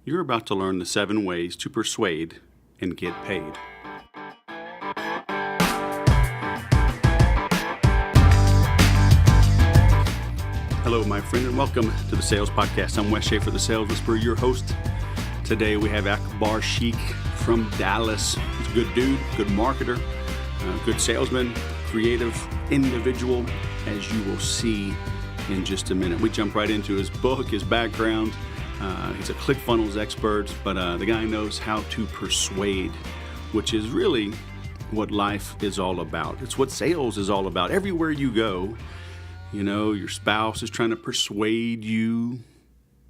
You're about to learn the 7 ways to persuade and get paid. Hello, my friend, and welcome to the Sales Podcast. I'm Wes Schaefer, the Sales Whisperer, your host. Today we have Akbar Sheikh from Dallas. He's a good dude, good marketer, good salesman, creative individual, as you will see in just a minute. We jump right into his book, his background. He's a ClickFunnels expert, but the guy knows how to persuade, which is really what life is all about. It's what sales is all about. Everywhere you go, you know, your spouse is trying to persuade you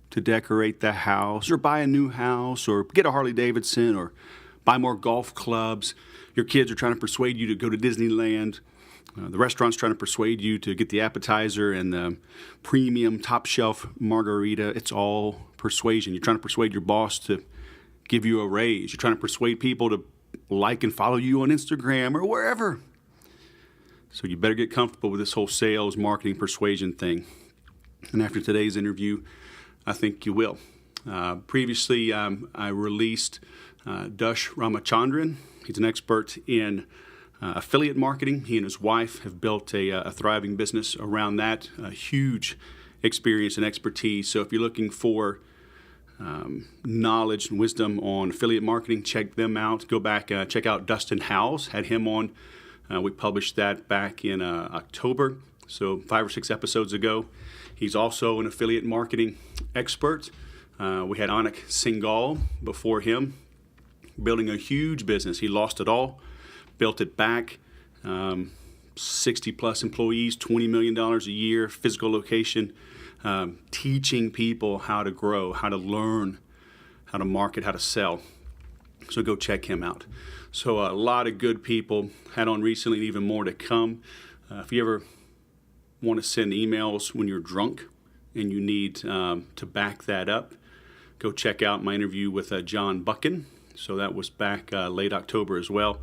to decorate the house or buy a new house or get a Harley Davidson or buy more golf clubs. Your kids are trying to persuade you to go to Disneyland. The restaurant's trying to persuade you to get the appetizer and the premium top shelf margarita. It's all persuasion. You're trying to persuade your boss to give you a raise. You're trying to persuade people to like and follow you on Instagram or wherever. So you better get comfortable with this whole sales, marketing, persuasion thing. And after today's interview, I think you will. Previously, I released Dush Ramachandran. He's an expert in affiliate marketing. He and his wife have built a thriving business around that, a huge experience and expertise. So if you're looking for knowledge and wisdom on affiliate marketing, check them out. Go back, check out Dustin Howes, had him on. We published that back in October, so 5 or 6 episodes ago. He's also an affiliate marketing expert. We had Anik Singhal before him, building a huge business. He lost it all, built it back, 60 plus employees, $20 million a year, physical location, teaching people how to grow, how to learn, how to market, how to sell. So go check him out. So a lot of good people had on recently, and even more to come. If you ever want to send emails when you're drunk and you need to back that up, go check out my interview with John Buchan. So that was back late October as well.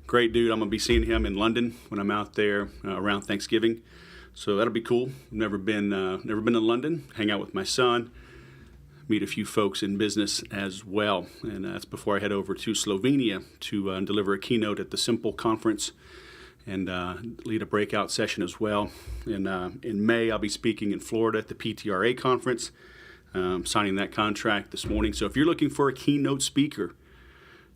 Great dude. I'm going to be seeing him in London when I'm out there around Thanksgiving. So that'll be cool. Never been to London. Hang out with my son. Meet a few folks in business as well. And that's before I head over to Slovenia to deliver a keynote at the Simple conference and lead a breakout session as well. And in May, I'll be speaking in Florida at the PTRA conference, signing that contract this morning. So if you're looking for a keynote speaker,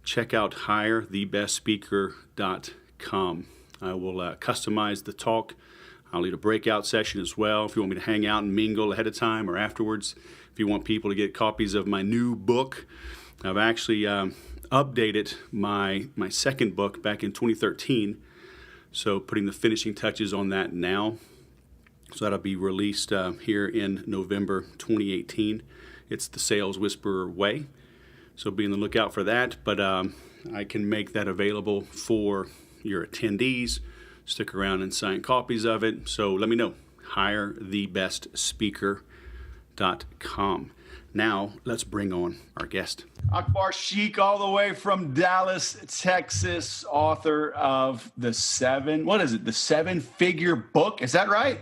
check out hirethebestspeaker.com. I will customize the talk. I'll lead a breakout session as well. If you want me to hang out and mingle ahead of time or afterwards, if you want people to get copies of my new book, I've actually updated my second book back in 2013. So putting the finishing touches on that now. So that'll be released here in November 2018. It's the Sales Whisperer Way. So be on the lookout for that. But I can make that available for your attendees. Stick around and sign copies of it. So let me know. hirethebestspeaker.com. Now, let's bring on our guest. Akbar Sheikh, all the way from Dallas, Texas, author of the 7-figure book. Is that right?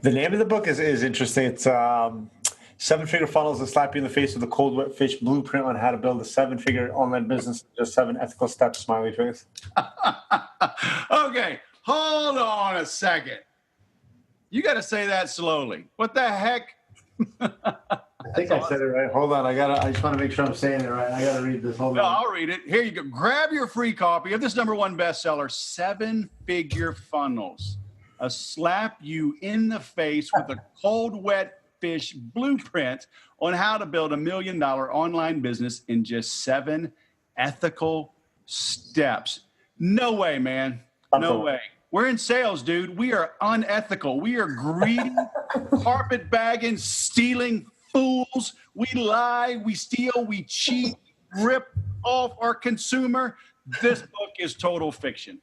The name of the book is interesting. It's 7-figure funnels that slap you in the face with a cold, wet fish blueprint on how to build a 7-figure online business. Just 7 ethical steps, smiley face. Okay, hold on a second. You got to say that slowly. What the heck? I think I said it right. Hold on. I just want to make sure I'm saying it right. I got to read this. Hold on. I'll read it. Here you go. Grab your free copy of this #1 bestseller, 7-Figure Funnels. A slap you in the face with a cold, wet fish blueprint on how to build $1 million online business in just 7 ethical steps. No way, man. No way. We're in sales, dude. We are unethical. We are greedy, carpetbagging, stealing fools. We lie, we steal, we cheat, rip off our consumer. This book is total fiction.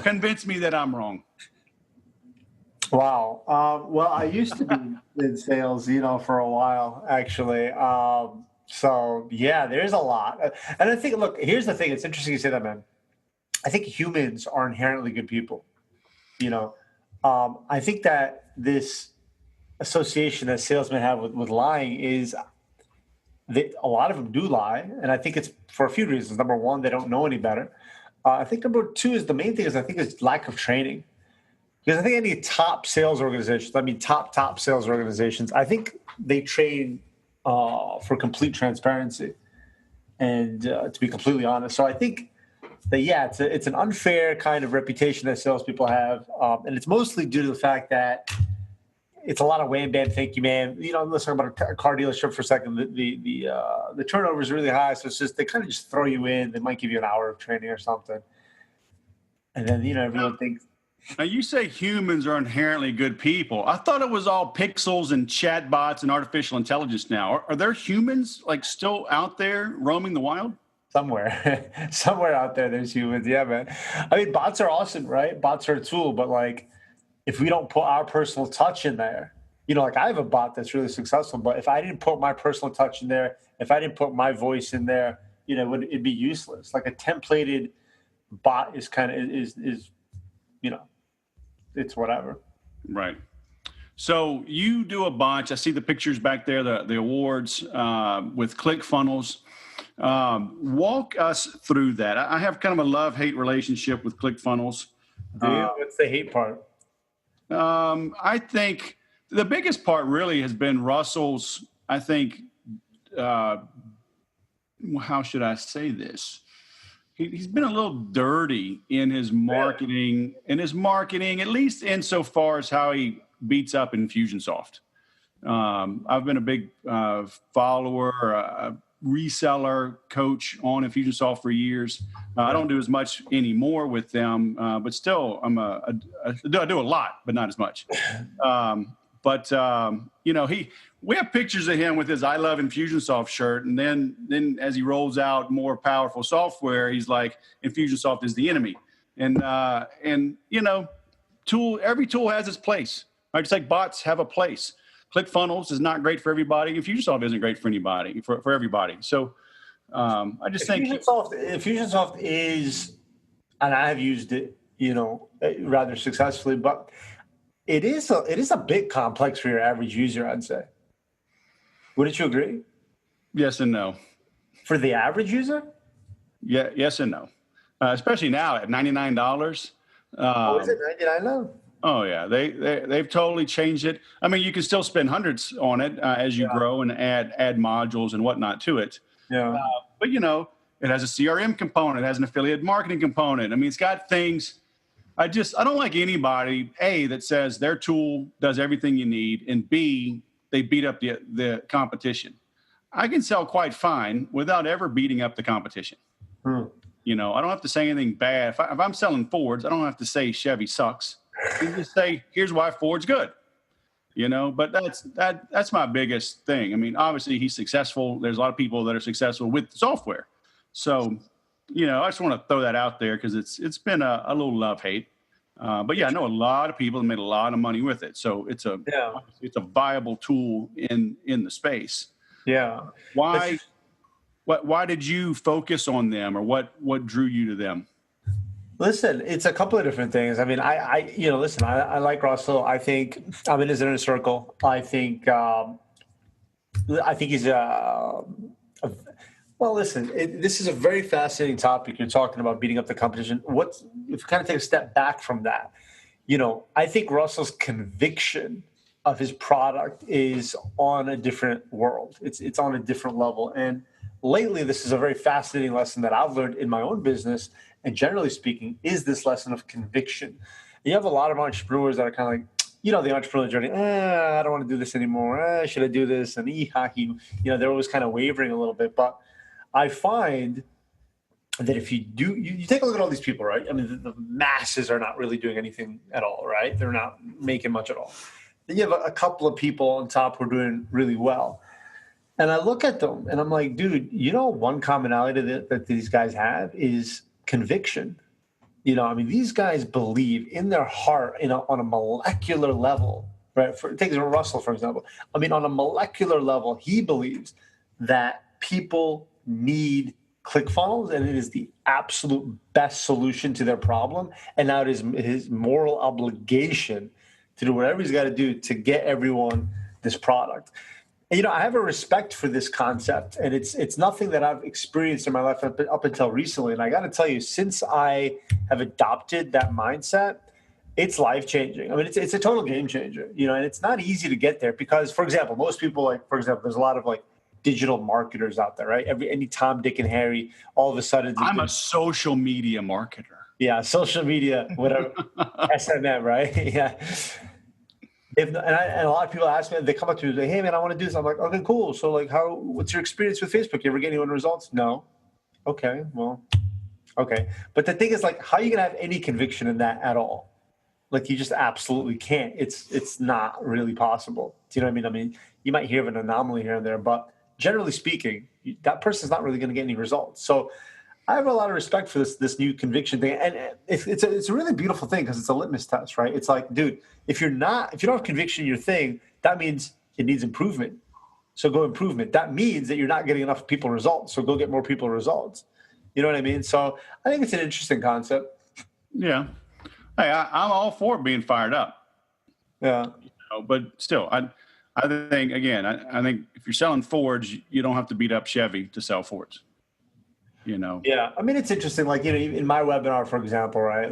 Convince me that I'm wrong. Wow. Well, I used to be in sales, for a while, actually. So, yeah, there's a lot. And I think, look, here's the thing. It's interesting you say that, man. I think humans are inherently good people. I think that this association that salesmen have with lying is that a lot of them do lie. And I think it's for a few reasons. Number one, they don't know any better. I think number two is the main thing is lack of training. Because I think any top sales organizations, top sales organizations, I think they train for complete transparency and to be completely honest. So I think that, yeah, it's an unfair kind of reputation that salespeople have. And it's mostly due to the fact that it's a lot of wham bam, thank you, man. Let's talk about a car dealership for a second. The turnover is really high, so it's just they kind of just throw you in. They might give you an hour of training or something, and then everyone thinks. Now you say humans are inherently good people. I thought it was all pixels and chatbots and artificial intelligence. Now, are there humans like still out there roaming the wild? Somewhere out there, there's humans. Yeah, man. I mean, bots are awesome, right? Bots are a tool, but like, if we don't put our personal touch in there, like I have a bot that's really successful, but if I didn't put my personal touch in there, if I didn't put my voice in there, it'd be useless. Like a templated bot is it's whatever. Right. So you do a bunch. I see the pictures back there, the awards with ClickFunnels. Walk us through that. I have kind of a love-hate relationship with ClickFunnels. What's the hate part? I think the biggest part really has been Russell's, I think, how should I say this? He's been a little dirty in his marketing, at least insofar as how he beats up Infusionsoft. I've been a big follower, reseller coach on Infusionsoft for years. I don't do as much anymore with them, but still I do a lot, but not as much. We have pictures of him with his I Love Infusionsoft shirt. And then as he rolls out more powerful software, he's like, Infusionsoft is the enemy. And every tool has its place. Right? Just like bots have a place. ClickFunnels is not great for everybody. Infusionsoft isn't great for anybody, for everybody. So I just think Infusionsoft is, and I have used it, rather successfully, but it is a bit complex for your average user, I'd say. Wouldn't you agree? Yes and no. For the average user? Yeah, yes and no. Especially now at $99. Is it $99 now? Oh yeah, they've totally changed it. I mean, you can still spend hundreds on it as you grow and add modules and whatnot to it. Yeah. But it has a CRM component, it has an affiliate marketing component. I mean, it's got things. I don't like anybody that says their tool does everything you need, and B, they beat up the competition. I can sell quite fine without ever beating up the competition. I don't have to say anything bad. If I'm selling Fords, I don't have to say Chevy sucks. You just say, here's why Ford's good, but that's my biggest thing. I mean, obviously he's successful. There's a lot of people that are successful with software. So, I just want to throw that out there because it's been a little love-hate. But yeah, I know a lot of people that made a lot of money with it. So it's a viable tool in the space. Yeah. Why did you focus on them, or what drew you to them? Listen, it's a couple of different things. I mean, I like Russell. I think I'm in his inner circle. I think he's well, listen, this is a very fascinating topic. You're talking about beating up the competition. If you kind of take a step back from that, I think Russell's conviction of his product is on a different world. It's on a different level. And lately, this is a very fascinating lesson that I've learned in my own business. And generally speaking, is this lesson of conviction. You have a lot of entrepreneurs that are kind of like, the entrepreneurial journey, I don't want to do this anymore. Should I do this? And they're always kind of wavering a little bit. But I find that if you take a look at all these people, right? I mean, the masses are not really doing anything at all, right? They're not making much at all. Then you have a couple of people on top who are doing really well. And I look at them and I'm like, dude, one commonality that these guys have is conviction. These guys believe in their heart, on a molecular level, right? Take Russell, for example. On a molecular level, he believes that people need ClickFunnels, and it is the absolute best solution to their problem. And now it is his moral obligation to do whatever he's got to do to get everyone this product. And, I have a respect for this concept, and it's nothing that I've experienced in my life up until recently. And I got to tell you, since I have adopted that mindset, it's life-changing. I mean, it's a total game changer, and it's not easy to get there because, for example, most people, there's a lot of digital marketers out there, right? Any Tom, Dick, and Harry, all of a sudden. I'm a social media marketer. Yeah, social media, whatever, SMM, right? Yeah. And a lot of people ask me, they come up to me and say, hey, man, I want to do this. I'm like, okay, cool. So, what's your experience with Facebook? You ever get anyone results? No. Okay, well, okay. But the thing is, how are you going to have any conviction in that at all? You just absolutely can't. It's not really possible. Do you know what I mean? I mean, you might hear of an anomaly here and there, but generally speaking, that person's not really going to get any results. So I have a lot of respect for this new conviction thing. And it's a really beautiful thing because it's a litmus test, right? It's like, dude, if you don't have conviction in your thing, that means it needs improvement. So go improvement. That means that you're not getting enough people results. So go get more people results. You know what I mean? So I think it's an interesting concept. Yeah. Hey, I'm all for being fired up. Yeah. But still, I think, again, I think if you're selling Fords, you don't have to beat up Chevy to sell Fords. Yeah. I mean, it's interesting. In my webinar, for example, right?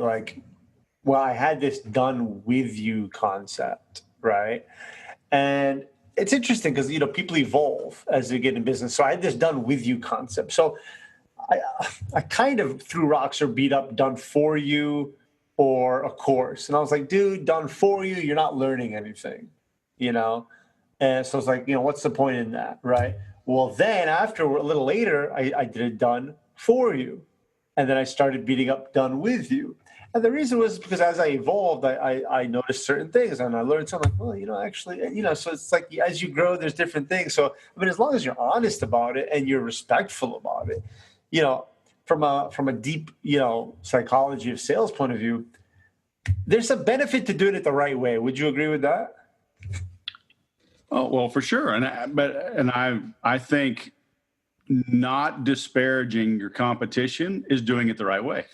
I had this done with you concept, right? And it's interesting because, people evolve as they get in business. So I had this done with you concept. So I kind of threw rocks or beat up done for you or a course. And I was like, dude, done for you, you're not learning anything, And so I was like, what's the point in that, right? Well, then after a little later, I did it done for you. And then I started beating up done with you. And the reason was because as I evolved, I noticed certain things and I learned something actually, so it's as you grow, there's different things. So, I mean, as long as you're honest about it and you're respectful about it, from a deep, psychology of sales point of view, there's a benefit to doing it the right way. Would you agree with that? Oh, well, for sure. I think not disparaging your competition is doing it the right way.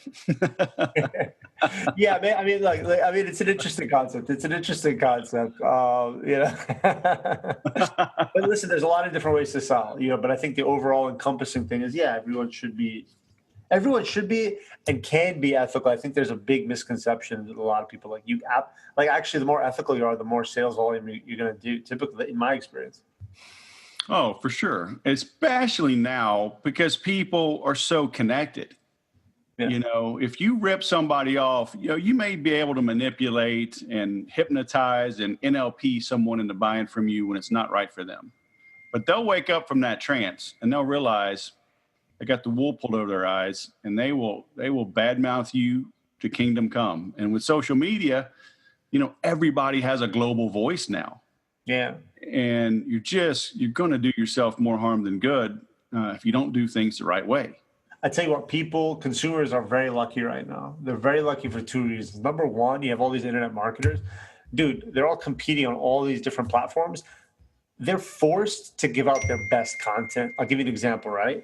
Yeah, man, I mean, it's an interesting concept. But listen, there's a lot of different ways to sell, but I think the overall encompassing thing is, everyone should be and can be ethical. I think there's a big misconception that a lot of people actually the more ethical you are, the more sales volume you're going to do, typically, in my experience. Oh, for sure. Especially now because people are so connected. Yeah. If you rip somebody off, you may be able to manipulate and hypnotize and NLP someone into buying from you when it's not right for them. But they'll wake up from that trance and they'll realize they got the wool pulled over their eyes, and they will badmouth you to kingdom come. And with social media, everybody has a global voice now. Yeah. And you're going to do yourself more harm than good if you don't do things the right way. I tell you what, consumers are very lucky right now. They're very lucky for two reasons. Number one, you have all these internet marketers. Dude, they're all competing on all these different platforms. They're forced to give out their best content. I'll give you an example, right?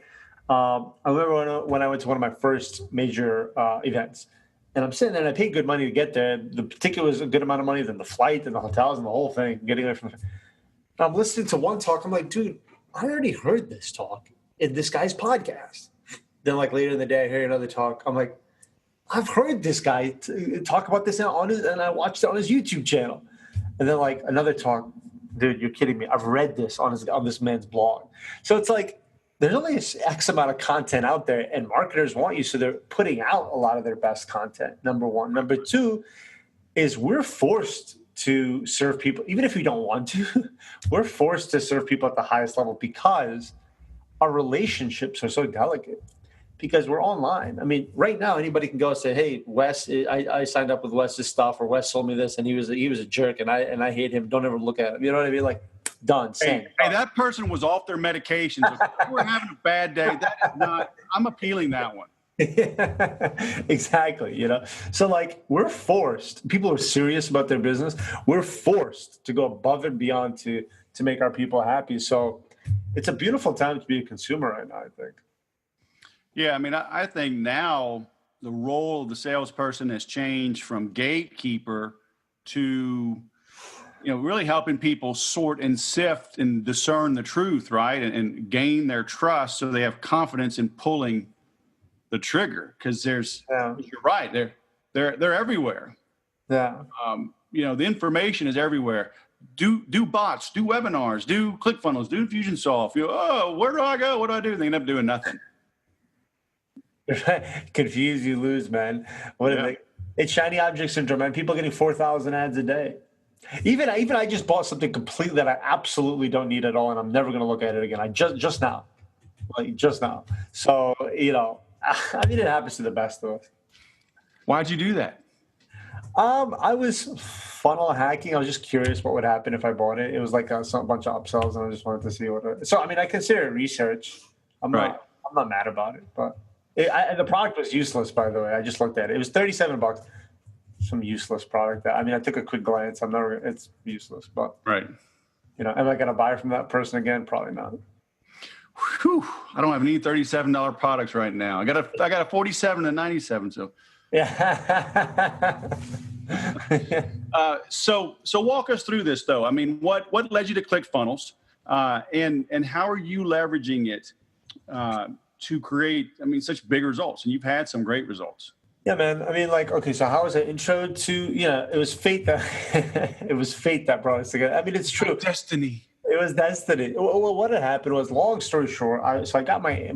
I remember when I went to one of my first major events, and I'm sitting there and I paid good money to get there. The ticket was a good amount of money than the flight and the hotels and the whole thing, getting away from it. And I'm listening to one talk. I'm like, dude, I already heard this talk in this guy's podcast. Then later in the day, I hear another talk. I'm like, I've heard this guy talk about this and I watched it on his YouTube channel. And then another talk, dude, you're kidding me. I've read this on this man's blog. So it's there's only X amount of content out there, and marketers want you, so they're putting out a lot of their best content, number one. Number two is we're forced to serve people, even if we don't want to, we're forced to serve people at the highest level because our relationships are so delicate, because we're online. I mean, right now, anybody can go and say, hey, Wes, I signed up with Wes's stuff, or Wes sold me this, and he was a jerk, and I hate him. Don't ever look at him. You know what I mean? Done. Hey, that person was off their medications. If we're having a bad day, that is not, I'm appealing that one. Exactly. So we're forced, people are serious about their business. We're forced to go above and beyond to make our people happy. So it's a beautiful time to be a consumer right now, I think. Yeah. I mean, I think now the role of the salesperson has changed from gatekeeper to really helping people sort and sift and discern the truth, right? And gain their trust so they have confidence in pulling the trigger. Because you're right, they're everywhere. Yeah. The information is everywhere. Do bots, do webinars, do ClickFunnels, do Infusionsoft. Where do I go? What do I do? They end up doing nothing. Confuse, you lose, man. It's shiny object syndrome, man. People getting 4,000 ads a day. Even I just bought something completely that I absolutely don't need at all, and I'm never going to look at it again. I just now. So, I mean, it happens to the best of us. Why'd you do that? I was funnel hacking. I was just curious what would happen if I bought it. It was like a bunch of upsells, and I just wanted to see So, I mean, I consider it research. I'm not mad about it, but the product was useless, by the way. I just looked at it. It was $37. Some useless product. I took a quick glance. It's useless, but right. Am I going to buy from that person again? Probably not. Whew, I don't have any $37 products right now. I got a 47 and 97. So yeah. So walk us through this though. I mean, what led you to ClickFunnels, and how are you leveraging it to create, such big results? And you've had some great results. Yeah, man. So how was I intro to, it was fate that, it was fate that brought us together. It's true. Destiny. It was destiny. Well, what had happened was, long story short, I got my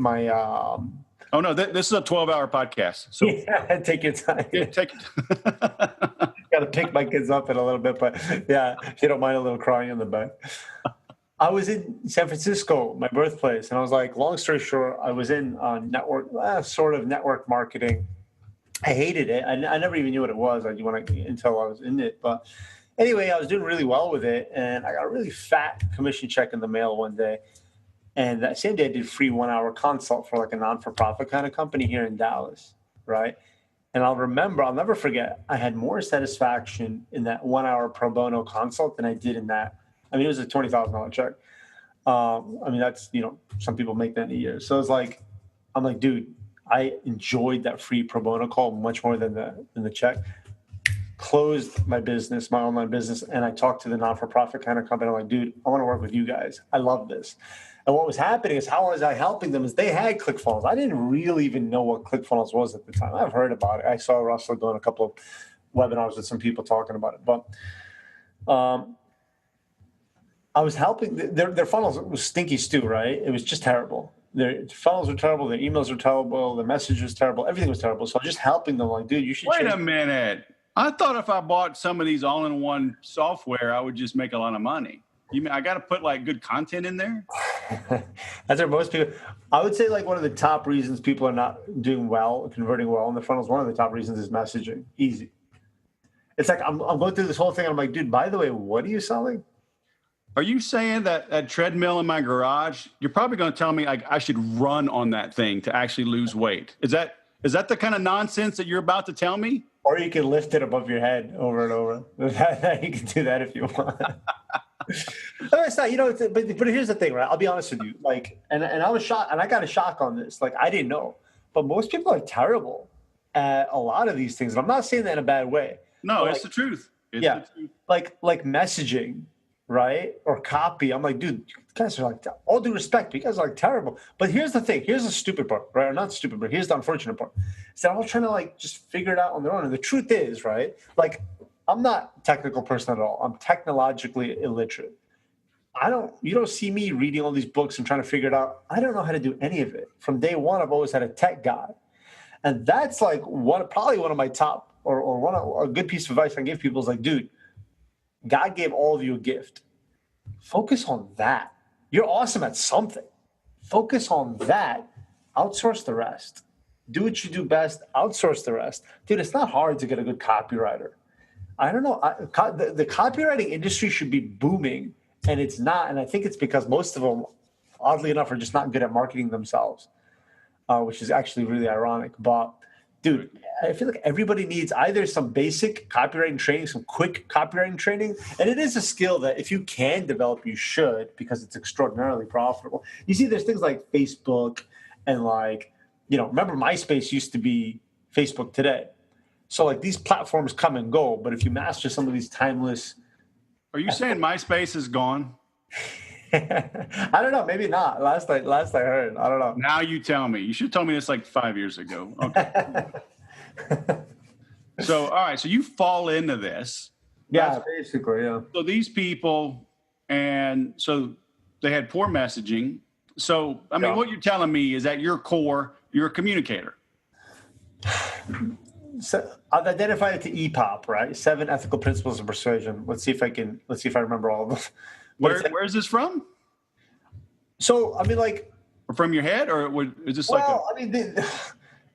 oh no, this is a 12-hour podcast. So yeah, take your time. Yeah, take it. Got to pick my kids up in a little bit, but yeah, if you don't mind a little crying in the back. I was in San Francisco, my birthplace, and I was like, long story short, I was in network marketing. I hated it. I never even knew what it was until I was in it. But anyway, I was doing really well with it, and I got a really fat commission check in the mail one day. And that same day, I did free 1-hour consult for like a non-for-profit kind of company here in Dallas, right? And I'll never forget, I had more satisfaction in that 1-hour pro bono consult than I did in that. It was a $20,000 check. That's, some people make that in a year. So I'm like, dude, I enjoyed that free pro bono call much more than the check. Closed my business, my online business, and I talked to the non-for-profit kind of company. I'm like, dude, I want to work with you guys. I love this. And what was happening is, how was I helping them is they had ClickFunnels. I didn't really even know what ClickFunnels was at the time. I've heard about it. I saw Russell doing a couple of webinars with some people talking about it. But I was helping. Their funnels was stinky stew, right? It was just terrible. Their funnels were terrible. Their emails were terrible. Their message was terrible. Everything was terrible. So I'm just helping them. Like, dude, you should. Wait a minute. I thought if I bought some of these all-in-one software, I would just make a lot of money. You mean I got to put like good content in there? That's where most people. I would say like one of the top reasons people are not doing well, converting well in the funnels. One of the top reasons is messaging. Easy. It's like I'm going through this whole thing. And I'm like, dude, by the way, what are you selling? Are you saying that treadmill in my garage, you're probably going to tell me I should run on that thing to actually lose weight? Is that the kind of nonsense that you're about to tell me? Or you can lift it above your head over and over. You can do that if you want. No, it's not, but here's the thing, right? I'll be honest with you. Like, and I was shocked, and I got a shock on this. Like, I didn't know. But most people are terrible at a lot of these things. And I'm not saying that in a bad way. No, it's the truth. It's the truth. Like messaging. Right? Or copy. I'm like, dude, you guys are like, all due respect, you guys are like terrible. But here's the thing. Here's the stupid part, right? Or not stupid, but here's the unfortunate part. Is that I'm all trying to like just figure it out on their own. And the truth is, right? Like, I'm not a technical person at all. I'm technologically illiterate. You don't see me reading all these books and trying to figure it out. I don't know how to do any of it. From day one, I've always had a tech guy. And that's like probably one of my top or a good piece of advice I give people is like, dude, God gave all of you a gift. Focus on that. You're awesome at something. Focus on that. Outsource the rest. Do what you do best. Outsource the rest. Dude, it's not hard to get a good copywriter. I don't know. The copywriting industry should be booming, and it's not. And I think it's because most of them, oddly enough, are just not good at marketing themselves, which is actually really ironic. But dude, I feel like everybody needs either some basic copywriting training, some quick copywriting training. And it is a skill that if you can develop, you should, because it's extraordinarily profitable. You see, there's things like Facebook and like, remember MySpace used to be Facebook today. So like these platforms come and go, but if you master some of these timeless Are you saying MySpace is gone? I don't know. Maybe not. Last I heard. I don't know. Now you tell me. You should have told me this like 5 years ago. Okay. So, all right. So you fall into this. Yeah, basically, yeah. So these people, and so they had poor messaging. So, I mean, what you're telling me is at your core, you're a communicator. So I've identified it to EPOP, right? 7 Ethical Principles of Persuasion. Let's see if I remember all of them. Where's this from? So, I mean, like, Or from your head, or is this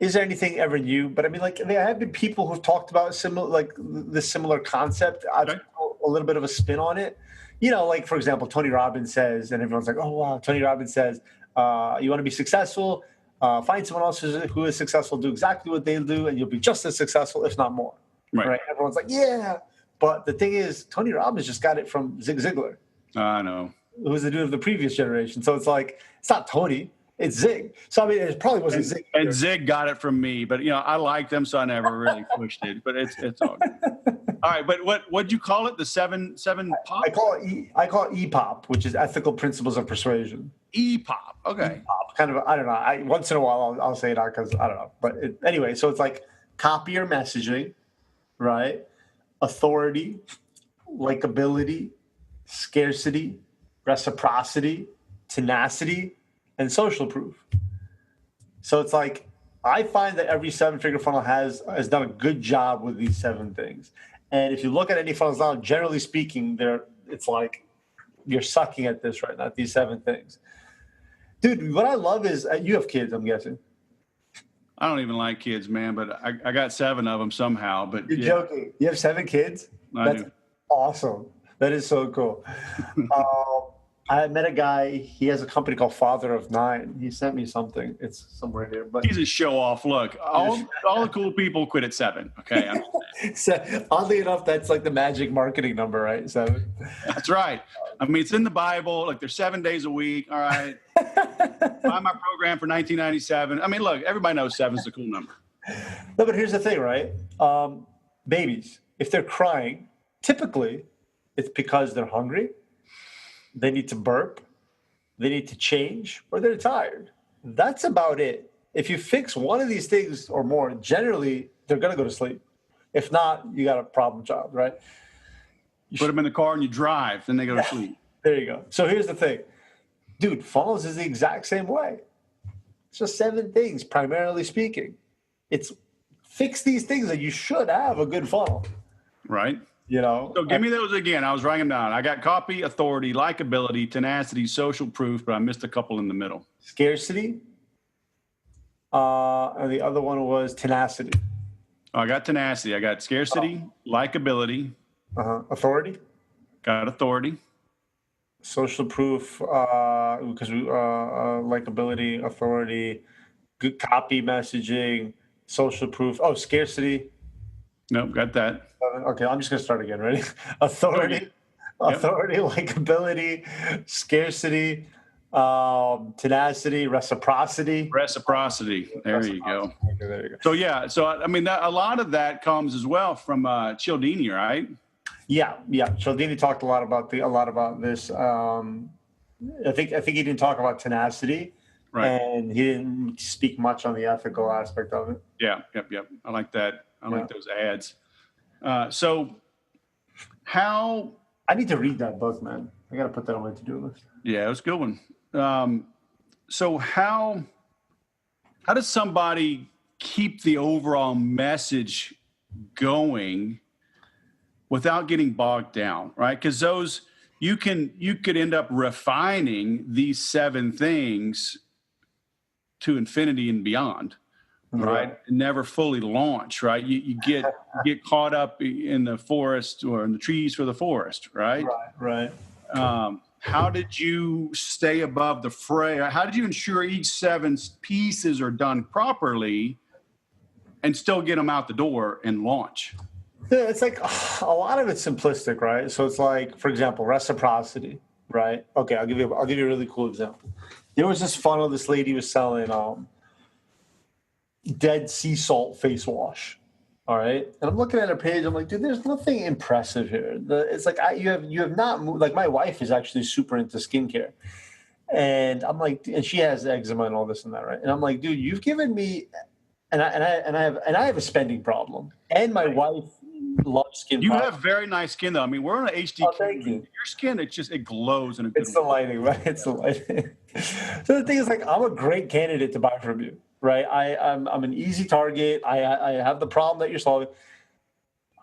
is there anything ever new? But I mean, like, there have been people who've talked about this similar concept. I've put a little bit of a spin on it. You know, like, for example, Tony Robbins says, and everyone's like, oh, wow. Tony Robbins says, you want to be successful, find someone else who is successful, do exactly what they do, and you'll be just as successful, if not more. Right? Everyone's like, yeah. But the thing is, Tony Robbins just got it from Zig Ziglar. I know. Who was the dude of the previous generation. So it's like, it's not Tony, it's Zig. So I mean, it probably wasn't Zig. And Zig got it from me, but I like them, so I never really pushed it. But it's all good. All right, but what'd you call it? The seven pop? I call it EPOP, which is Ethical Principles of Persuasion. EPOP. Okay. EPOP, kind of, I don't know. Once in a while I'll say that because I don't know. But anyway, so it's like copy or messaging, right? Authority, likability, scarcity, reciprocity, tenacity, and social proof. So it's like, I find that every 7-figure funnel has done a good job with these 7 things. And if you look at any funnels now, generally speaking, it's like you're sucking at this right now, these 7 things. Dude, what I love is, you have kids, I'm guessing. I don't even like kids, man, but I got 7 of them somehow. But you're joking. You have 7 kids? That's awesome. That is so cool. I met a guy. He has a company called Father of 9. He sent me something. It's somewhere here. But he's a show off. Look, all the cool people quit at 7. Okay. So, oddly enough, that's like the magic marketing number, right? 7. That's right. I mean, it's in the Bible. Like, there's 7 days a week. All right. Buy my program for $19.97. I mean, look, everybody knows 7 is a cool number. No, but here's the thing, right? Babies, if they're crying, typically it's because they're hungry. They need to burp, they need to change, or they're tired. That's about it. If you fix one of these things or more, generally, they're going to go to sleep. If not, you got a problem child, right? You put them in the car and you drive, then they go to sleep. There you go. So here's the thing. Dude, funnels is the exact same way. It's just 7 things, primarily speaking. It's fix these things that you should have a good funnel. Right. So give me those again. I was writing them down. I got copy, authority, likability, tenacity, social proof, but I missed a couple in the middle. Scarcity. And the other one was tenacity. I got tenacity. I got scarcity, likability. Authority. Got authority. Social proof, because likability, authority, good copy messaging, social proof. Oh, scarcity. Nope, got that. Okay, I'm just going to start again. Ready? Authority, likability, scarcity, tenacity, reciprocity. There you go. Okay, there you go. So, yeah. So, I mean, a lot of that comes as well from Cialdini, right? Yeah. Cialdini talked a lot about this. I think he didn't talk about tenacity. Right. And he didn't speak much on the ethical aspect of it. Yeah. Yep. I like that. I like those ads. So how... I need to read that book, man. I got to put that on my to-do list. Yeah, it was a good one. So how does somebody keep the overall message going without getting bogged down, right? Because those, you could end up refining these 7 things to infinity and beyond. Right. Never fully launch. Right. You get caught up in the forest or in the trees for the forest. Right. Right. How did you stay above the fray? How did you ensure each 7 pieces are done properly and still get them out the door and launch? Yeah, it's like a lot of it's simplistic, right? So it's like, for example, reciprocity. Right. Okay. I'll give you a really cool example. There was this funnel. This lady was selling, Dead sea salt face wash. All right. And I'm looking at her page. I'm like, dude, there's nothing impressive here. It's like you have not moved. Like my wife is actually super into skincare. And I'm like, and she has eczema and all this and that, right? And I'm like, dude, you've given me, and I have a spending problem. And my wife loves skin You products. have very nice skin, though. I mean, we're on an HD. Oh, thank you. Your skin, it glows in a good It's the lighting, right? It's the lighting. So the thing is, like, I'm a great candidate to buy from you, right? I'm an easy target. I have the problem that you're solving.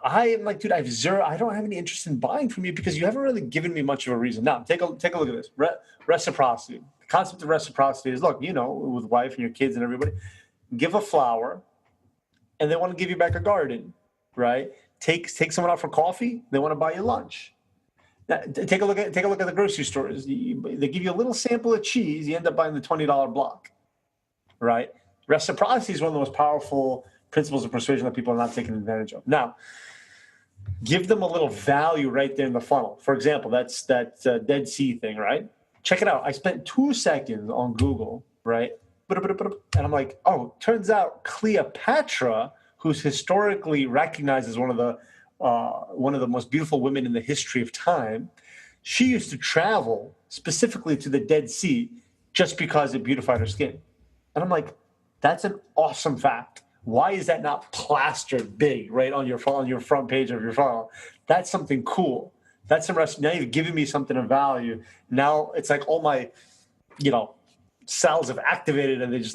I am like, dude, I don't have any interest in buying from you because you haven't really given me much of a reason. Now, take a look at this. Reciprocity. The concept of reciprocity is, look, with wife and your kids and everybody, give a flower, and they want to give you back a garden, right? Take someone out for coffee, they want to buy you lunch. Now, take a look at the grocery stores. They give you a little sample of cheese, you end up buying the $20 block, right? Reciprocity is one of the most powerful principles of persuasion that people are not taking advantage of. Now, give them a little value right there in the funnel. For example, that's that Dead Sea thing, right? Check it out. I spent 2 seconds on Google, right? And I'm like, oh, turns out Cleopatra, who's historically recognized as one of the most beautiful women in the history of time, she used to travel specifically to the Dead Sea just because it beautified her skin. And I'm like, that's an awesome fact. Why is that not plastered big right on your front page of your funnel? That's something cool. That's some rest. Now you've given me something of value. Now it's like all my, cells have activated, and they just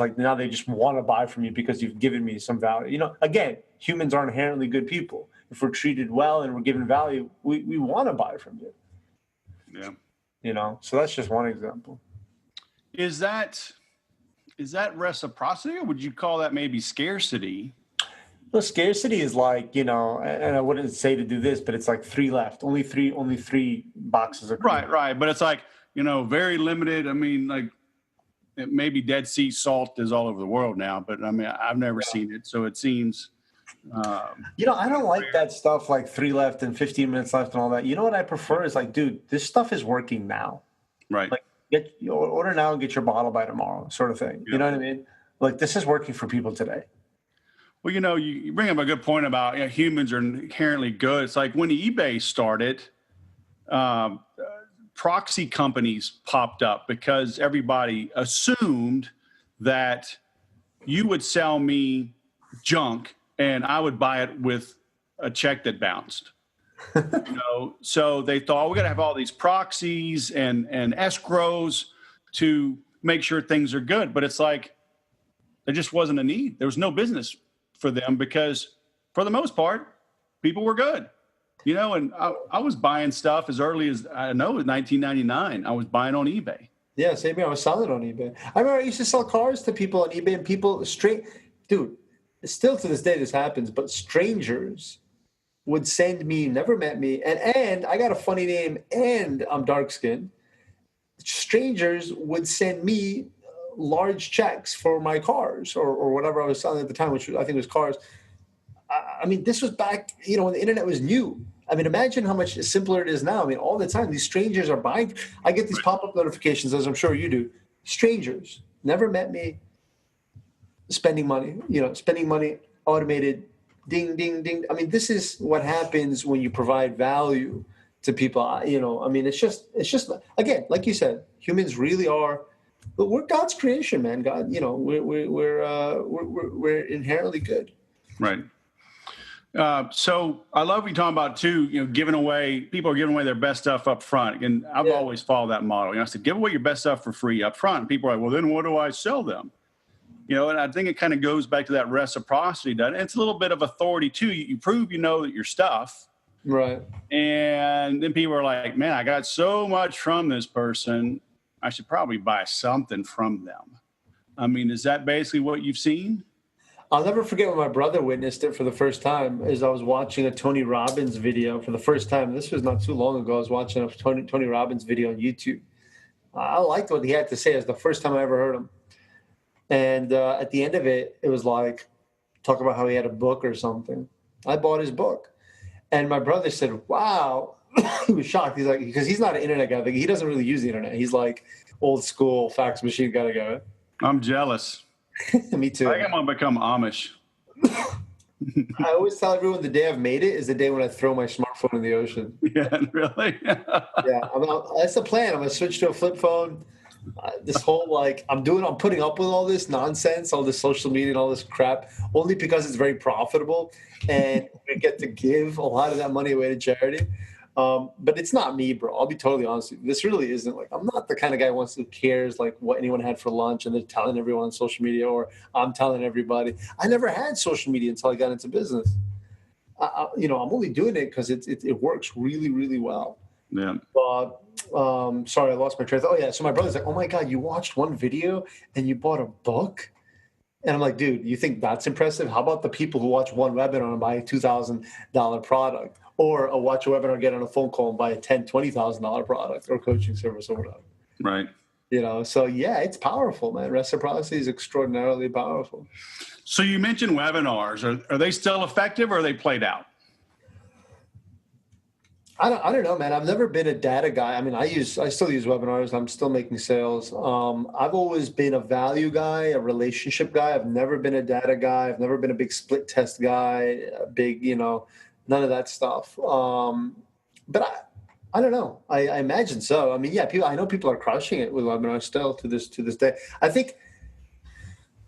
want to buy from you because you've given me some value. Again, humans are inherently good people. If we're treated well and we're given value, we want to buy from you. Yeah. So that's just one example. Is that reciprocity, or would you call that maybe scarcity? Well, scarcity is like, and I wouldn't say to do this, but it's like 3 left. Only three boxes of green. Right. But it's like, very limited. I mean, like, maybe Dead Sea salt is all over the world now, but I mean, I've never seen it. So it seems, I don't like that stuff like 3 left and 15 minutes left and all that. You know what I prefer is like, dude, this stuff is working now. Right. Like order now and get your bottle by tomorrow sort of thing. Yeah. You know what I mean? Like this is working for people today. Well, you bring up a good point about humans are inherently good. It's like when eBay started, proxy companies popped up because everybody assumed that you would sell me junk and I would buy it with a check that bounced. So they thought we got to have all these proxies and escrows to make sure things are good. But it's like there just wasn't a need. There was no business for them because for the most part, people were good. And I was buying stuff as early as, I know, 1999. I was buying on eBay. Yeah, same here. I was selling on eBay. I remember I used to sell cars to people on eBay, and people dude, still to this day this happens, but strangers would send me, never met me, and I got a funny name and I'm dark-skinned. Strangers would send me large checks for my cars or whatever I was selling at the time, which I think was cars. I mean, this was back, when the internet was new. I mean, imagine how much simpler it is now. I mean, all the time, these strangers are buying. I get these pop-up notifications, as I'm sure you do. Strangers, never met me, spending money, automated, ding, ding, ding. I mean, this is what happens when you provide value to people. I mean, it's just, again, like you said, humans really are, but we're God's creation, man. God, we're inherently good. Right. So I love what you're talking about too, people are giving away their best stuff up front. And I've always followed that model. I said, give away your best stuff for free up front. And people are like, well, then what do I sell them? And I think it kind of goes back to that reciprocity. It's a little bit of authority too. You prove that your stuff. Right. And then people are like, man, I got so much from this person. I should probably buy something from them. I mean, is that basically what you've seen? I'll never forget when my brother witnessed it for the first time. As I was watching a Tony Robbins video for the first time. This was not too long ago. I was watching a Tony Robbins video on YouTube. I liked what he had to say. It was the first time I ever heard him. And at the end of it, it was like, talk about how he had a book or something. I bought his book. And my brother said, wow. He was shocked. He's like, because he's not an internet guy. He doesn't really use the internet. He's like old school fax machine kind of guy. I'm jealous. Me too. I think I'm going to become Amish. I always tell everyone the day I've made it is the day when I throw my smartphone in the ocean. Yeah, really. Yeah, that's the plan. I'm gonna switch to a flip phone. This whole I'm putting up with all this nonsense, all this social media and all this crap, only because it's very profitable, and we get to give a lot of that money away to charity. But it's not me, bro. I'll be totally honest with you. This really isn't I'm not the kind of guy who cares what anyone had for lunch and they're telling everyone on social media, or I'm telling everybody. I never had social media until I got into business. I'm only doing it because it works really, really well. Yeah. But sorry, I lost my train of thought. Oh yeah, so my brother's like, "Oh my God, you watched one video and you bought a book?" And I'm like, "Dude, you think that's impressive? How about the people who watch one webinar and buy a $2,000 product, or watch a webinar, get on a phone call and buy a $20,000 product or coaching service or whatever?" Right. So yeah, it's powerful, man. Reciprocity is extraordinarily powerful. So you mentioned webinars. Are they still effective, or are they played out? I don't know, man. I've never been a data guy. I mean, I still use webinars. I'm still making sales. I've always been a value guy, a relationship guy. I've never been a data guy. I've never been a big split test guy, a big, none of that stuff. But I don't know. I imagine so. I mean, yeah, I know people are crushing it with webinars still to this day. I think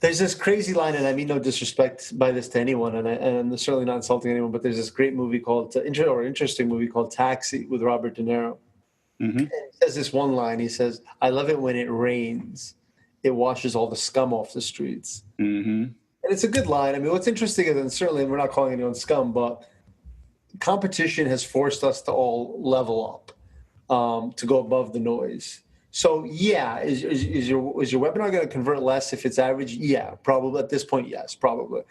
there's this crazy line, and I mean no disrespect by this to anyone, and I'm certainly not insulting anyone, but there's this great movie interesting movie called Taxi with Robert De Niro. Mm-hmm. And he says this one line. He says, "I love it when it rains. It washes all the scum off the streets." Mm-hmm. And it's a good line. I mean, what's interesting is, and certainly we're not calling anyone scum, but competition has forced us to all level up, to go above the noise. So yeah, is your webinar going to convert less if it's average? Yeah, probably at this point, yes, probably.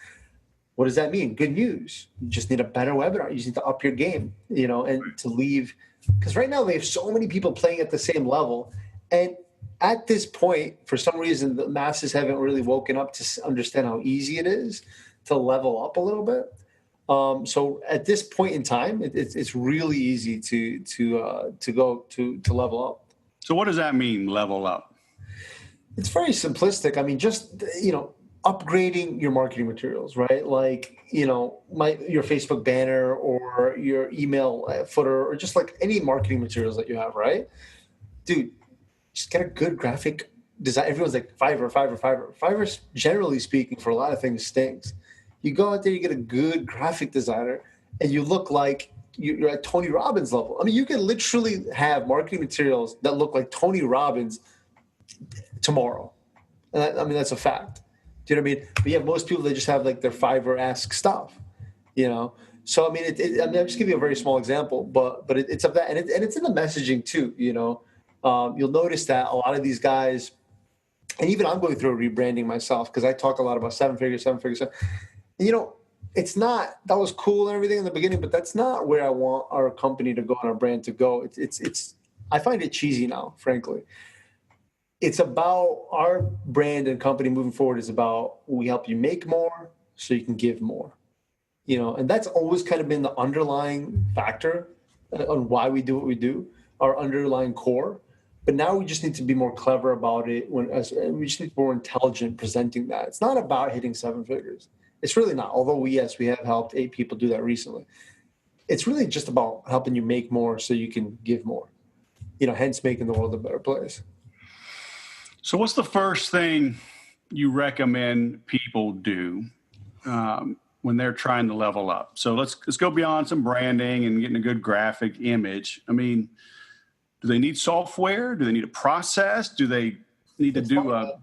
What does that mean? Good news. You just need a better webinar. You just need to up your game, and to leave, because right now they have so many people playing at the same level, and at this point, for some reason, the masses haven't really woken up to understand how easy it is to level up a little bit. So at this point in time, it's really easy to level up. So what does that mean, level up? It's very simplistic. I mean, just, upgrading your marketing materials, right? Your Facebook banner or your email footer, or just any marketing materials that you have, right? Dude, just get a good graphic design. Everyone's like Fiverr. Fiverr, generally speaking, for a lot of things stinks. You go out there, you get a good graphic designer, and you look like you're at Tony Robbins level. I mean, you can literally have marketing materials that look like Tony Robbins tomorrow. And that's a fact. Do you know what I mean? But yeah, most people, they just have their Fiverr-esque stuff, So, I mean, I'll just give you a very small example, but it's of that. And it's in the messaging too, You'll notice that a lot of these guys, and even I'm going through a rebranding myself, because I talk a lot about seven figures. And, it's not, that was cool and everything in the beginning, but that's not where I want our company to go and our brand to go. It's I find it cheesy now, frankly. It's about our brand and company moving forward is about, we help you make more so you can give more, and that's always kind of been the underlying factor on why we do what we do, our underlying core. But now we just need to be more clever about it. We just need to be more intelligent presenting that. It's not about hitting seven figures. It's really not. Although we have helped 8 people do that recently. It's really just about helping you make more so you can give more. Hence making the world a better place. So what's the first thing you recommend people do when they're trying to level up? So let's go beyond some branding and getting a good graphic image. I mean, do they need software? Do they need a process? Do they need to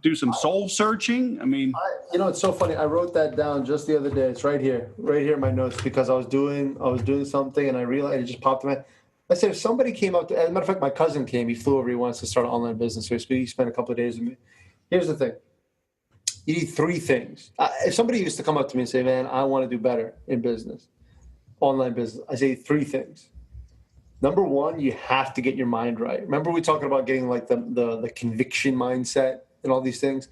do some soul searching? I mean, it's so funny. I wrote that down just the other day. It's right here in my notes, because I was doing something and I realized it just popped in my. I said, if somebody came up to, as a matter of fact, my cousin came. He flew over. He wants to start an online business. So he spent a couple of days with me. Here's the thing. You need 3 things. If somebody used to come up to me and say, "Man, I want to do better in business, online business," I say 3 things. Number 1, you have to get your mind right. Remember we talking about getting the conviction mindset and all these things?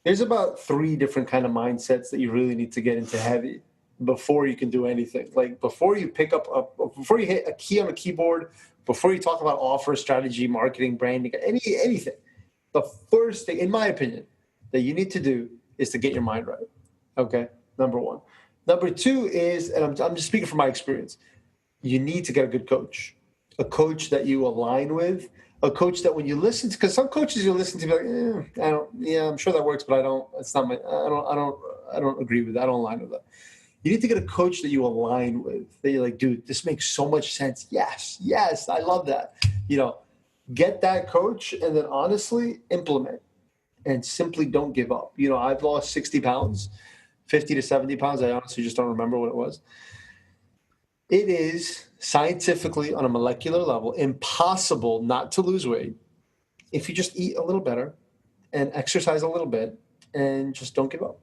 There's about 3 different kind of mindsets that you really need to get into heavy before you can do anything. Before you before you hit a key on a keyboard, before you talk about offer, strategy, marketing, branding, anything. The first thing, in my opinion, that you need to do is to get your mind right. Okay, number 1. Number two is, and I'm just speaking from my experience, you need to get a good coach, a coach that you align with, a coach that when you listen to, because some coaches you listen to be like, I'm sure that works, but I don't agree with that. I don't align with that. You need to get a coach that you align with, that you're like, dude, this makes so much sense. Yes, I love that. Get that coach and then honestly implement and simply don't give up. I've lost 60 pounds, 50 to 70 pounds. I honestly just don't remember what it was. It is scientifically on a molecular level impossible not to lose weight if you just eat a little better and exercise a little bit and just don't give up.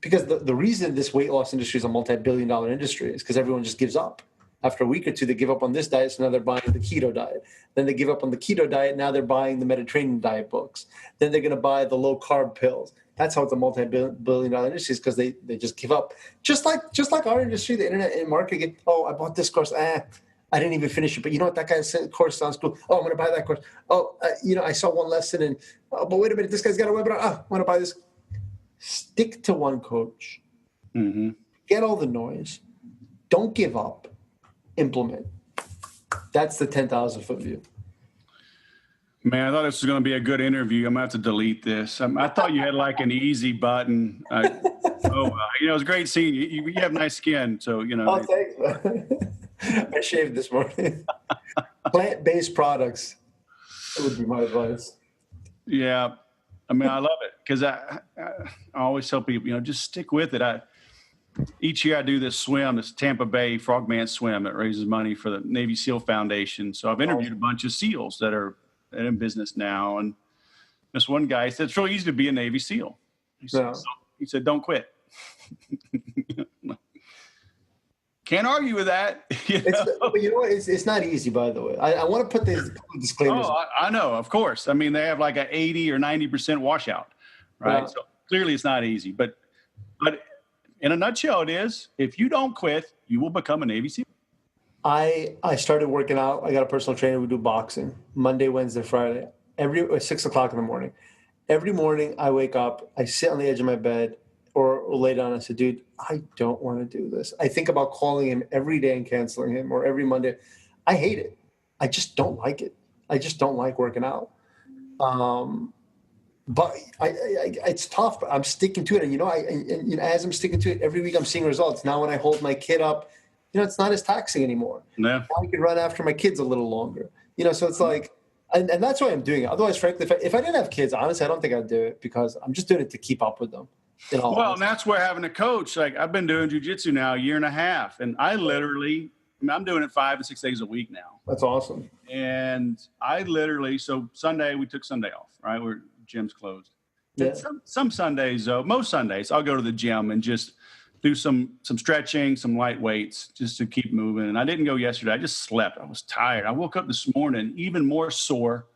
Because the reason this weight loss industry is a multi-billion-dollar industry is because everyone just gives up. After a week or two, they give up on this diet, so now they're buying the keto diet. Then they give up on the keto diet, now they're buying the Mediterranean diet books. Then they're going to buy the low-carb pills. That's how it's a multi-billion-dollar industry, is because they just give up. Just like our industry, the internet and marketing. Oh, I bought this course. I didn't even finish it. But you know what? That guy's course sounds cool. Oh, I'm going to buy that course. Oh, I saw one lesson. And but wait a minute, this guy's got a webinar. I want to buy this. Stick to one coach. Mm-hmm. Get all the noise. Don't give up. Implement. That's the 10,000-foot view. Man, I thought this was going to be a good interview. I'm going to have to delete this. I thought you had like an easy button. It was great seeing you. You have nice skin. So, Oh, thanks. I shaved this morning. Plant-based products. That would be my advice. Yeah. I mean, I love it because I always tell people, just stick with it. Each year I do this Tampa Bay Frogman swim that raises money for the Navy SEAL Foundation. So I've interviewed a bunch of SEALs that are in business now. And this one guy said, it's really easy to be a Navy SEAL. He said, don't quit. Can't argue with that. But you know what? It's not easy, by the way. I want to put these disclaimers. Oh, I know, of course. I mean, they have like an 80 or 90% washout, right? Yeah. So clearly it's not easy. But in a nutshell, it is. If you don't quit, you will become a Navy SEAL. I started working out. I got a personal trainer. We do boxing Monday, Wednesday, Friday, every 6 o'clock in the morning. Every morning I wake up, I sit on the edge of my bed or lay down. I said, dude, I don't want to do this. I think about calling him every day and canceling him, or every Monday. I hate it. I just don't like it. I just don't like working out. But it's tough. But I'm sticking to it, and as I'm sticking to it, every week I'm seeing results. Now, when I hold my kid up, it's not as taxing anymore. Yeah. Now I can run after my kids a little longer. So it's like, and that's why I'm doing it. Otherwise, frankly, if I didn't have kids, honestly, I don't think I'd do it, because I'm just doing it to keep up with them. And that's where having a coach, like I've been doing jiu-jitsu now a year and a half, and I'm doing it 5 and 6 days a week now. That's awesome. And so Sunday, we took Sunday off, right? Gym's closed. Yeah. Some Sundays, though, most Sundays, I'll go to the gym and just do some stretching, some light weights, just to keep moving. And I didn't go yesterday. I just slept. I was tired. I woke up this morning even more sore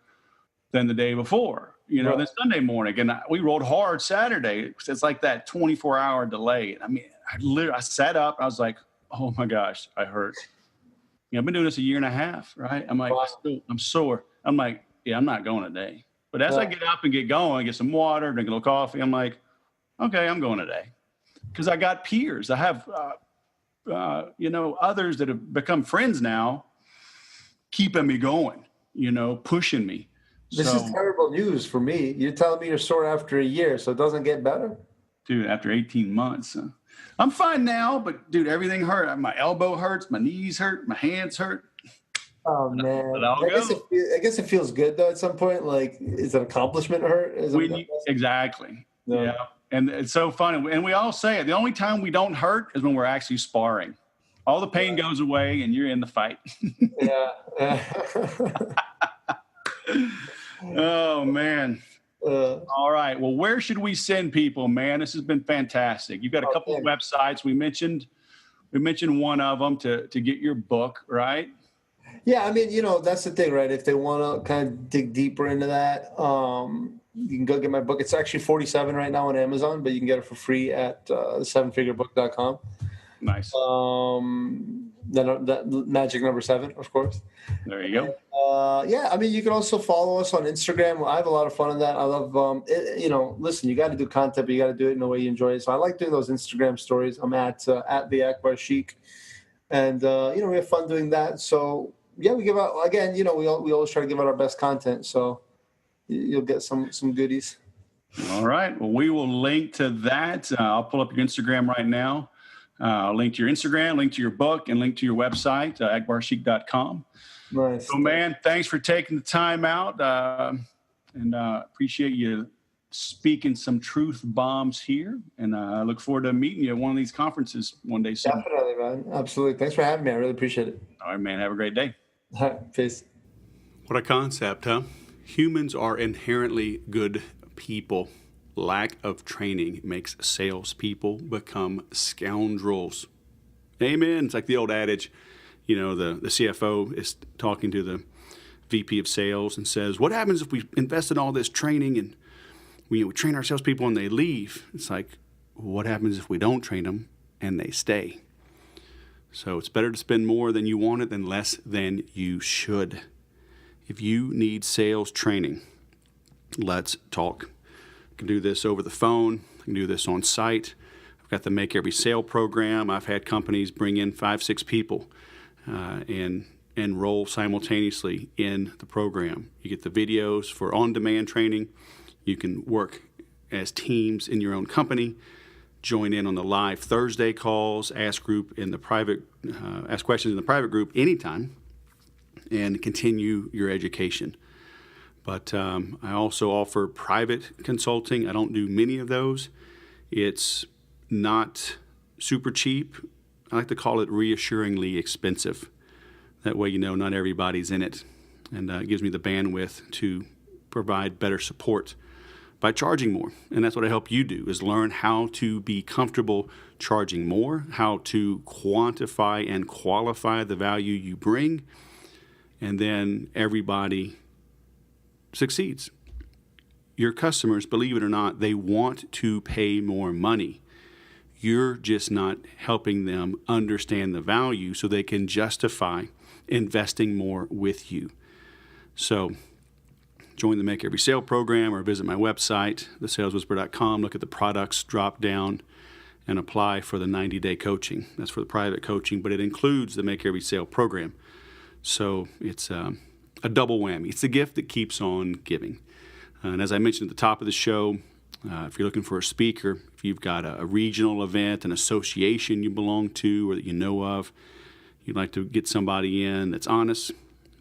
than the day before, Right. than Sunday morning. And we rolled hard Saturday. It's like that 24-hour delay. I mean, I sat up. I was like, oh, my gosh, I hurt. I've been doing this a year and a half, right? I'm like, Wow. I'm sore. I'm like, yeah, I'm not going today. But as I get up and get going, get some water, drink a little coffee, I'm like, okay, I'm going today. Because I got peers. I have, others that have become friends now, keeping me going, pushing me. This is terrible news for me. You're telling me you're sore after a year, so it doesn't get better? Dude, after 18 months. I'm fine now, but, dude, everything hurt. My elbow hurts. My knees hurt. My hands hurt. Oh, man. But I guess it feels good, though, at some point. Like, is an accomplishment hurt? Exactly. No. Yeah. And it's so funny. And we all say it. The only time we don't hurt is when we're actually sparring. All the pain goes away and you're in the fight. Yeah. Oh, man. All right. Well, where should we send people, man? This has been fantastic. You've got a couple of websites. We mentioned one of them to get your book, right? Yeah, I mean, that's the thing, right? If they want to kind of dig deeper into that, you can go get my book. It's actually $47 right now on Amazon, but you can get it for free at 7figurebook.com. Nice. that magic number 7, of course. There you go. Yeah, I mean, you can also follow us on Instagram. I have a lot of fun on that. I love, listen, you got to do content, but you got to do it in a way you enjoy it. So I like doing those Instagram stories. I'm at the Akbar Sheikh, and we have fun doing that. So yeah, we give out again. We always try to give out our best content. So you'll get some goodies. All right. Well, we will link to that. I'll pull up your Instagram right now. Link to your Instagram, link to your book, and link to your website, akbarsheikh.com. Nice. So, man, thanks for taking the time out, and appreciate you speaking some truth bombs here. And I look forward to meeting you at one of these conferences one day soon. Definitely, man. Absolutely. Thanks for having me. I really appreciate it. All right, man. Have a great day. All right. Peace. What a concept, huh? Humans are inherently good people. Lack of training makes salespeople become scoundrels. Amen. It's like the old adage, the CFO is talking to the VP of sales and says, what happens if we invest in all this training and we train our salespeople and they leave? It's like, what happens if we don't train them and they stay? So it's better to spend more than you wanted than less than you should. If you need sales training, let's talk. I can do this over the phone. I can do this on site. I've got the Make Every Sale program. I've had companies bring in 5-6 people and enroll simultaneously in the program. You get the videos for on-demand training. You can work as teams in your own company, join in on the live Thursday calls, ask questions in the private group anytime, and continue your education. But I also offer private consulting. I don't do many of those. It's not super cheap. I like to call it reassuringly expensive. That way, not everybody's in it. And it gives me the bandwidth to provide better support by charging more. And that's what I help you do, is learn how to be comfortable charging more, how to quantify and qualify the value you bring, and then everybody succeeds. Your customers, believe it or not, they want to pay more money. You're just not helping them understand the value so they can justify investing more with you. So join the Make Every Sale program or visit my website, thesaleswhisperer.com. Look at the products, drop down, and apply for the 90-day coaching. That's for the private coaching, but it includes the Make Every Sale program. So it's a double whammy. It's the gift that keeps on giving. And as I mentioned at the top of the show, if you're looking for a speaker, if you've got a regional event, an association you belong to or that you know of, you'd like to get somebody in that's honest,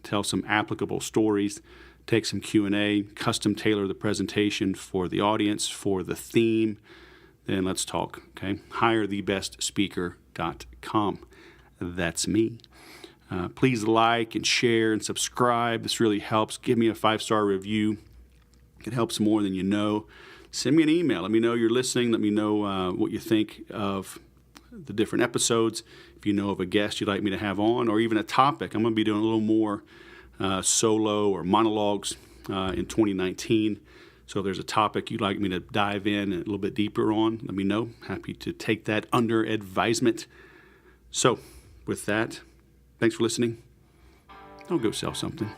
tell some applicable stories, take some Q&A, custom tailor the presentation for the audience, for the theme, then let's talk, okay? HireTheBestSpeaker.com. That's me. Please like and share and subscribe. This really helps. Give me a 5-star review. It helps more than you know. Send me an email. Let me know you're listening. Let me know what you think of the different episodes. If you know of a guest you'd like me to have on, or even a topic. I'm going to be doing a little more solo or monologues in 2019. So if there's a topic you'd like me to dive in a little bit deeper on, let me know. Happy to take that under advisement. So with that, thanks for listening. I'll go sell something.